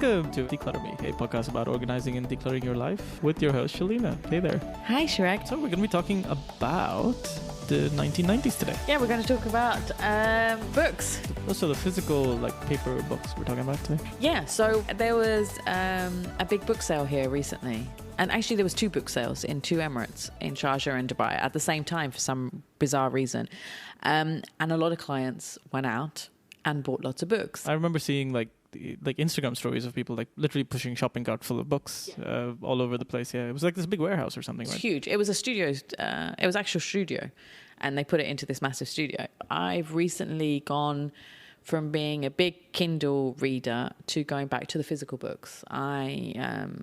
Welcome to Declutter Me, a podcast about organizing and decluttering your life with your host, Shelina. Hey there. Hi, Shrek. So we're going to be talking about the 1990s today. Yeah, we're going to talk about books. Also the physical, paper books we're talking about today. Yeah, so there was a big book sale here recently. And actually there was two book sales in two Emirates, in Sharjah and Dubai, at the same time for some bizarre reason. And a lot of clients went out and bought lots of books. I remember seeing Instagram stories of people literally pushing shopping cart full of books all over the place. Yeah, it was like this big warehouse or something. It's right? huge. It was a studio. It was actual studio, and they put it into this massive studio. I've recently gone from being a big Kindle reader to going back to the physical books. I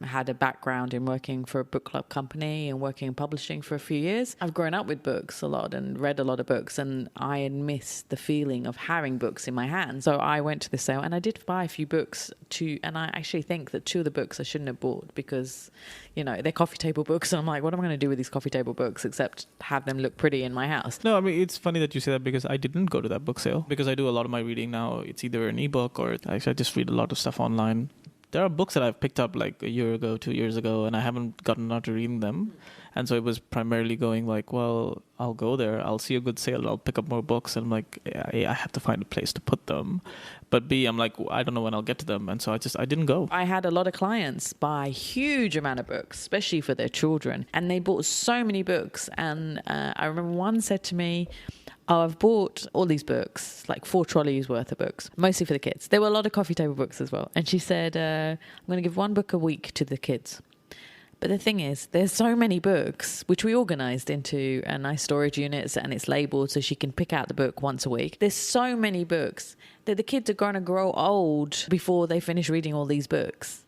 had a background in working for a book club company and working in publishing for a few years. I've grown up with books a lot and read a lot of books, and I had missed the feeling of having books in my hands. So I went to the sale and I did buy a few books and I actually think that two of the books I shouldn't have bought because, they're coffee table books. And I'm like, what am I going to do with these coffee table books except have them look pretty in my house? No, I mean, it's funny that you say that because I didn't go to that book sale because I do a lot of my reading now. It's either an ebook or actually I just read a lot of stuff online. There are books that I've picked up a year ago, 2 years ago, and I haven't gotten around to reading them. And so it was primarily going well, I'll go there, I'll see a good sale, I'll pick up more books. And I'm like, I have to find a place to put them. But B, I'm like, I don't know when I'll get to them. And so I didn't go. I had a lot of clients buy huge amount of books, especially for their children. And they bought so many books. And I remember one said to me, I've bought all these books, 4 trolleys worth of books, mostly for the kids. There were a lot of coffee table books as well. And she said, I'm going to give one book a week to the kids. But the thing is, there's so many books, which we organised into a nice storage units, and it's labelled so she can pick out the book once a week. There's so many books that the kids are going to grow old before they finish reading all these books.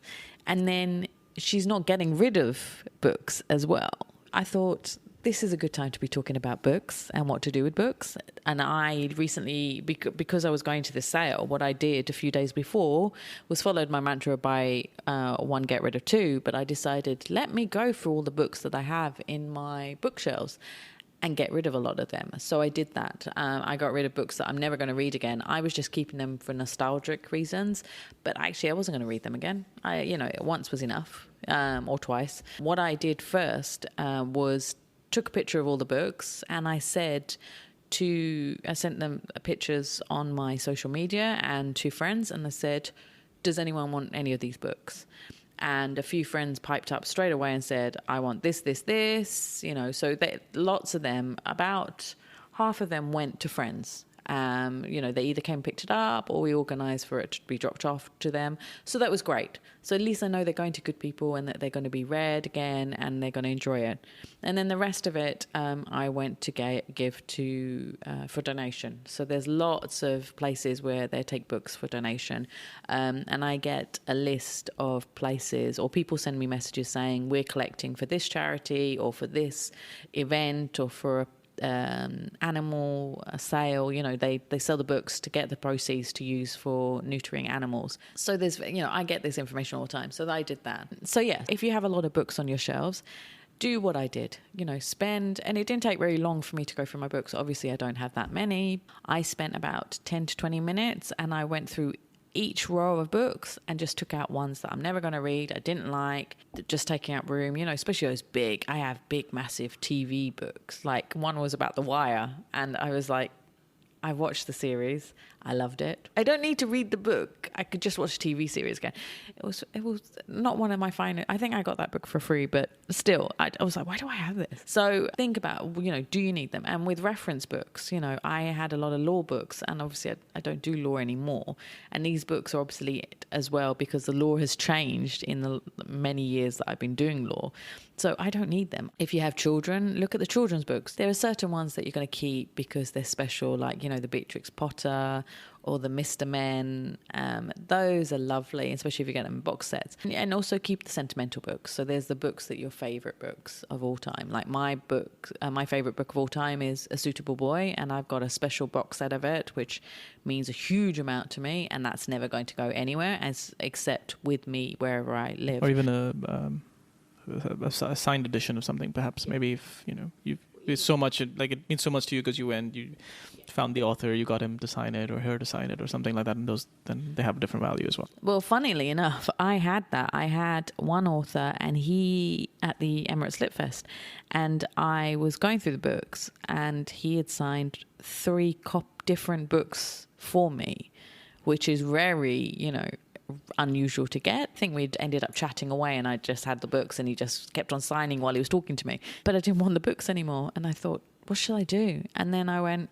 And then she's not getting rid of books as well. I thought, this is a good time to be talking about books and what to do with books. And I recently, because I was going to the sale, what I did a few days before was followed my mantra buy one, get rid of two. But I decided, let me go through all the books that I have in my bookshelves and get rid of a lot of them. So I did that. I got rid of books that I'm never going to read again. I was just keeping them for nostalgic reasons, but actually I wasn't going to read them again. Once was enough, or twice. What I did first was took a picture of all the books, and I sent them pictures on my social media and to friends, and I said, does anyone want any of these books? And a few friends piped up straight away and said, I want this, so lots of them, about half of them went to friends. They either came and picked it up or we organised for it to be dropped off to them. So that was great. So at least I know they're going to good people and that they're going to be read again and they're going to enjoy it. And then the rest of it, I went to give to for donation. So there's lots of places where they take books for donation. And I get a list of places, or people send me messages saying we're collecting for this charity or for this event or for a animal sale. They sell the books to get the proceeds to use for neutering animals. So there's I get this information all the time, so I did that. So yeah, if you have a lot of books on your shelves, do what I did, spend, and it didn't take very long for me to go through my books. Obviously I don't have that many. I spent about 10 to 20 minutes and I went through each row of books and just took out ones that I'm never going to read, I didn't like, just taking up room, especially those big, I have big, massive TV books. One was about The Wire, and I was like, I watched the series, I loved it. I don't need to read the book. I could just watch the TV series again. It was not one of my finest. I think I got that book for free, but still, I was like, why do I have this? So think about, do you need them? And with reference books, I had a lot of law books, and obviously I don't do law anymore. And these books are obsolete as well because the law has changed in the many years that I've been doing law. So I don't need them. If you have children, look at the children's books. There are certain ones that you're going to keep because they're special, like, the Beatrix Potter or the Mr. Men. Those are lovely, especially if you get them in box sets. And also keep the sentimental books. So there's the books that your favourite books of all time. Like my favourite book of all time is A Suitable Boy, and I've got a special box set of it, which means a huge amount to me, and that's never going to go anywhere except with me wherever I live. Or even a signed edition of something, perhaps. Maybe if it's so much, like it means so much to you because you went, you found the author, you got him to sign it or her to sign it or something like that, and those, then they have a different value as well. Well, funnily enough, I had that. I had one author, and he at the Emirates Lit Fest, and I was going through the books, and he had signed 3 different books for me, which is very, unusual to get. I think we'd ended up chatting away, and I just had the books, and he just kept on signing while he was talking to me. But I didn't want the books anymore, and I thought, what shall I do? And then I went,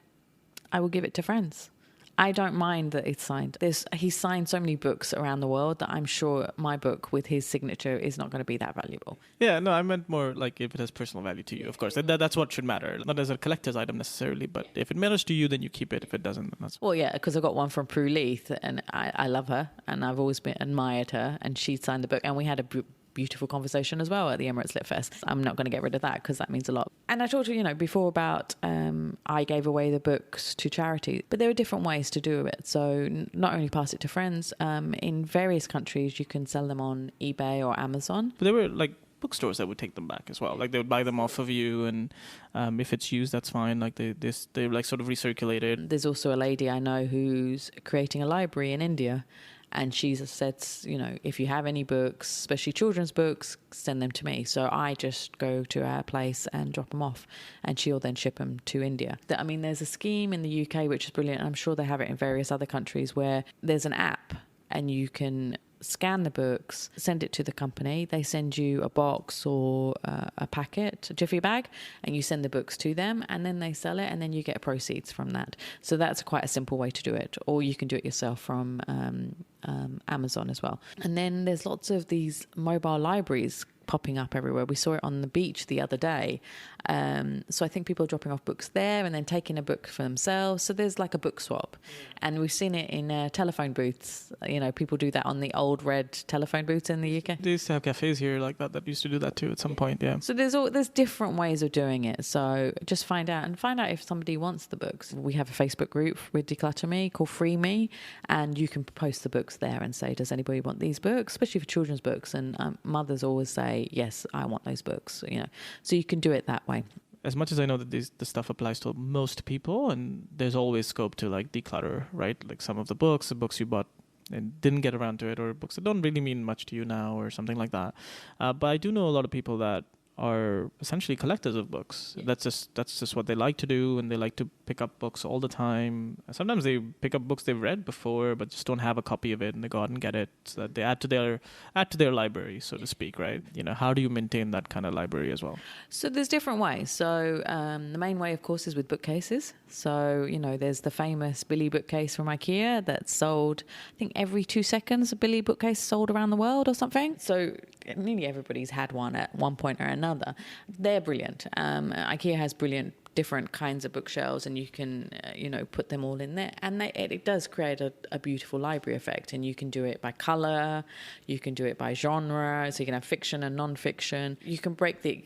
I will give it to friends. I don't mind that it's signed. He's signed so many books around the world that I'm sure my book with his signature is not going to be that valuable. Yeah, no, I meant more like if it has personal value to you, of course. That's what should matter. Not as a collector's item necessarily, but if it matters to you, then you keep it. If it doesn't, then that's... Well, yeah, because I got one from Prue Leith, and I love her, and I've always admired her, and she signed the book, and we had a beautiful conversation as well at the Emirates Lit Fest. I'm not going to get rid of that because that means a lot. And I told you, before about I gave away the books to charity, but there are different ways to do it. So not only pass it to friends, in various countries you can sell them on eBay or Amazon. But there were like bookstores that would take them back as well. Like they would buy them off of you, and if it's used, that's fine. Like they like sort of recirculated. There's also a lady I know who's creating a library in India. And she's said, if you have any books, especially children's books, send them to me. So I just go to our place and drop them off, and she'll then ship them to India. I mean, there's a scheme in the UK, which is brilliant. I'm sure they have it in various other countries, where there's an app and you can scan the books, send it to the company. They send you a box or a packet, a jiffy bag, and you send the books to them, and then they sell it, and then you get proceeds from that. So that's quite a simple way to do it. Or you can do it yourself from Amazon as well. And then there's lots of these mobile libraries popping up everywhere. We saw it on the beach the other day. So I think people are dropping off books there and then taking a book for themselves. So there's like a book swap. And we've seen it in telephone booths. People do that on the old red telephone booths in the UK. They used to have cafes here like that used to do that too at some point, yeah. So there's different ways of doing it. So just find out if somebody wants the books. We have a Facebook group with Declutter Me called Free Me, and you can post the books there and say, does anybody want these books? Especially for children's books. And mothers always say, yes, I want those books. So you can do it that way. As much as I know that the stuff applies to most people, and there's always scope to like declutter, right? Like some of the books you bought and didn't get around to it, or books that don't really mean much to you now, or something like that. But I do know a lot of people that are essentially collectors of books. Yeah. That's just what they like to do, and they like to pick up books all the time. Sometimes they pick up books they've read before but just don't have a copy of it, and they go out and get it so that they add to their library, so to speak, right? How do you maintain that kind of library as well? So there's different ways. So the main way, of course, is with bookcases. So there's the famous Billy bookcase from IKEA that's sold, I think every 2 seconds a Billy bookcase sold around the world or something. So nearly everybody's had one at one point or another. They're brilliant. IKEA has brilliant different kinds of bookshelves, and you can put them all in there, and it does create a beautiful library effect. And you can do it by color, you can do it by genre, so you can have fiction and non-fiction. You can break the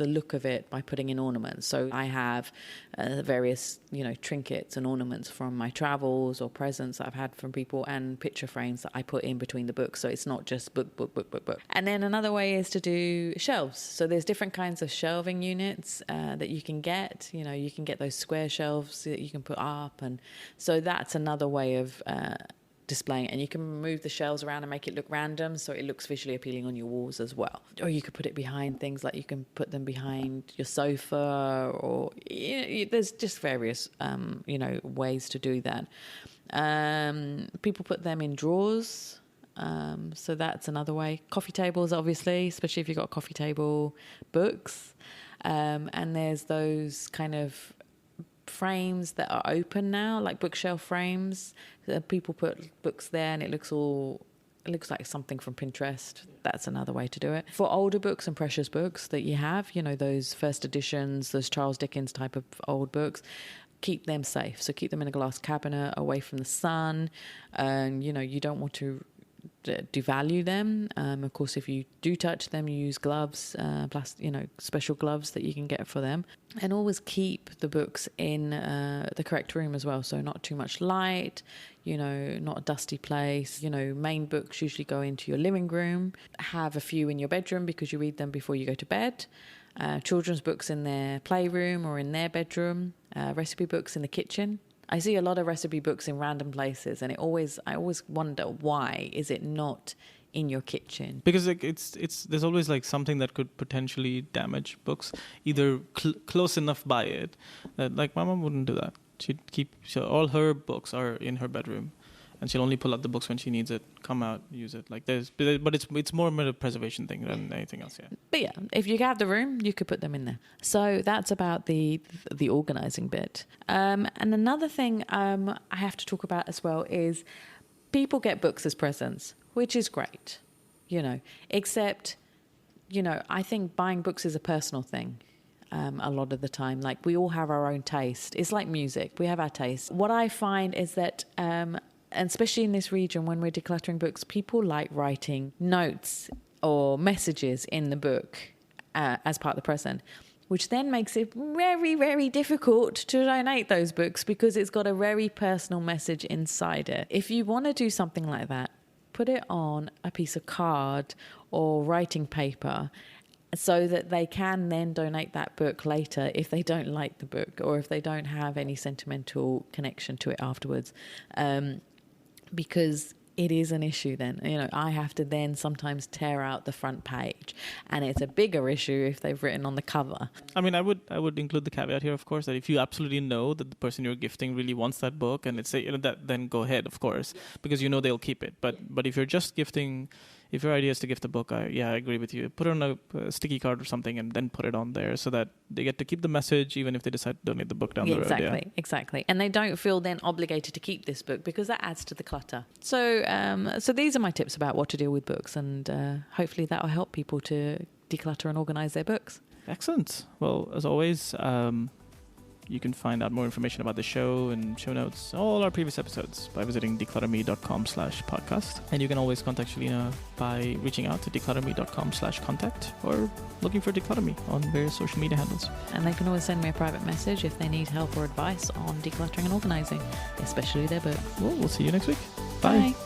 look of it by putting in ornaments. So I have various trinkets and ornaments from my travels or presents that I've had from people, and picture frames that I put in between the books, so it's not just book. And then another way is to do shelves. So there's different kinds of shelving units that you can get. You can get those square shelves that you can put up, and so that's another way of displaying it. And you can move the shelves around and make it look random, so it looks visually appealing on your walls as well. Or you could put it behind things, like you can put them behind your sofa, or there's just various ways to do that. People put them in drawers, so that's another way. Coffee tables, obviously, especially if you've got coffee table books, and there's those kind of frames that are open now, like bookshelf frames. People put books there, and it looks like something from Pinterest. That's another way to do it. For older books and precious books that you have, those first editions, those Charles Dickens type of old books, keep them safe. So keep them in a glass cabinet away from the sun, and you don't want to devalue them. Of course, if you do touch them, you use gloves, special gloves that you can get for them. And always keep the books in the correct room as well. So not too much light, not a dusty place. Main books usually go into your living room. Have a few in your bedroom because you read them before you go to bed. children's books in their playroom or in their bedroom, recipe books in the kitchen. I see a lot of recipe books in random places, and I always wonder, why is it not in your kitchen? Because like there's always like something that could potentially damage books, either close enough by it that, like, my mom wouldn't do that. So all her books are in her bedroom, and she'll only pull out the books when she needs it, come out, use it. Like but it's more of a preservation thing than anything else. Yeah. But yeah, if you have the room, you could put them in there. So that's about the organizing bit. And another thing I have to talk about as well is people get books as presents, which is great, except, I think buying books is a personal thing. A lot of the time, like, we all have our own taste. It's like music. We have our taste. What I find is that, and especially in this region, when we're decluttering books, people like writing notes or messages in the book as part of the present, which then makes it very, very difficult to donate those books because it's got a very personal message inside it. If you want to do something like that, put it on a piece of card or writing paper, so that they can then donate that book later if they don't like the book or if they don't have any sentimental connection to it afterwards. Because it is an issue then. I have to then sometimes tear out the front page, and it's a bigger issue if they've written on the cover. I mean, I would include the caveat here, of course, that if you absolutely know that the person you're gifting really wants that book, and it's that, then go ahead, of course, because they'll keep it. But if you're just gifting, if your idea is to gift a book, I agree with you. Put it on a sticky card or something, and then put it on there so that they get to keep the message, even if they decide to donate the book down the road. Exactly. And they don't feel then obligated to keep this book, because that adds to the clutter. So these are my tips about what to do with books, and hopefully that will help people to declutter and organize their books. Excellent. Well, as always, you can find out more information about the show and show notes, all our previous episodes, by visiting declutterme.com/podcast. And you can always contact Shelina by reaching out to declutterme.com/contact or looking for Declutter Me on various social media handles. And they can always send me a private message if they need help or advice on decluttering and organizing, especially their book. Well, we'll see you next week. Bye.